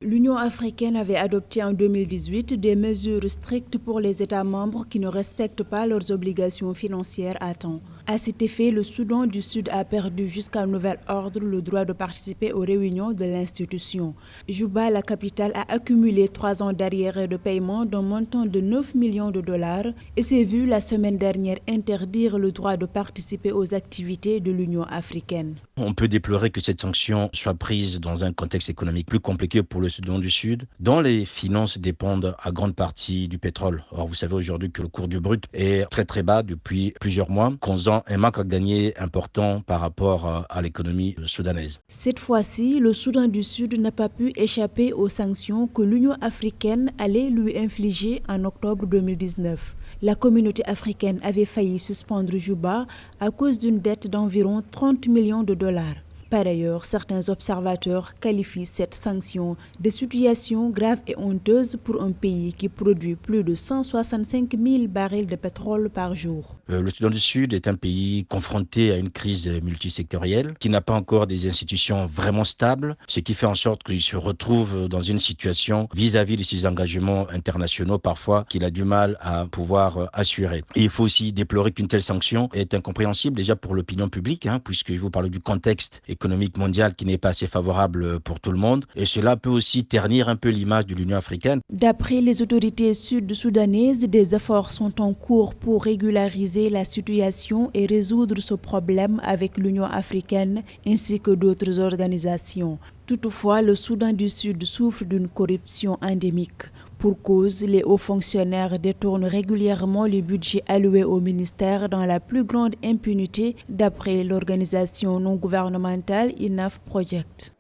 L'Union africaine avait adopté en 2018 des mesures strictes pour les États membres qui ne respectent pas leurs obligations financières à temps. À cet effet, le Soudan du Sud a perdu jusqu'à nouvel ordre le droit de participer aux réunions de l'institution. Juba, la capitale, a accumulé 3 ans d'arriérés de paiement d'un montant de 9 millions de dollars et s'est vu la semaine dernière interdire le droit de participer aux activités de l'Union africaine. On peut déplorer que cette sanction soit prise dans un contexte économique plus compliqué pour le Soudan du Sud, dont les finances dépendent à grande partie du pétrole. Or, vous savez aujourd'hui que le cours du brut est très très bas depuis plusieurs mois, causant un manque à gagner important par rapport à l'économie soudanaise. Cette fois-ci, le Soudan du Sud n'a pas pu échapper aux sanctions que l'Union africaine allait lui infliger en octobre 2019. La communauté africaine avait failli suspendre Juba à cause d'une dette d'environ 30 millions de dollars. Par ailleurs, certains observateurs qualifient cette sanction de situation grave et honteuse pour un pays qui produit plus de 165 000 barils de pétrole par jour. Le Soudan du Sud est un pays confronté à une crise multisectorielle qui n'a pas encore des institutions vraiment stables, ce qui fait en sorte qu'il se retrouve dans une situation vis-à-vis de ses engagements internationaux parfois qu'il a du mal à pouvoir assurer. Et il faut aussi déplorer qu'une telle sanction est incompréhensible déjà pour l'opinion publique, puisque je vous parle du contexte économique mondial qui n'est pas assez favorable pour tout le monde. Et cela peut aussi ternir un peu l'image de l'Union africaine. D'après les autorités sud-soudanaises, des efforts sont en cours pour régulariser la situation et résoudre ce problème avec l'Union africaine ainsi que d'autres organisations. Toutefois, le Soudan du Sud souffre d'une corruption endémique. Pour cause, les hauts fonctionnaires détournent régulièrement le budget alloué au ministère dans la plus grande impunité d'après l'organisation non gouvernementale Enough Project.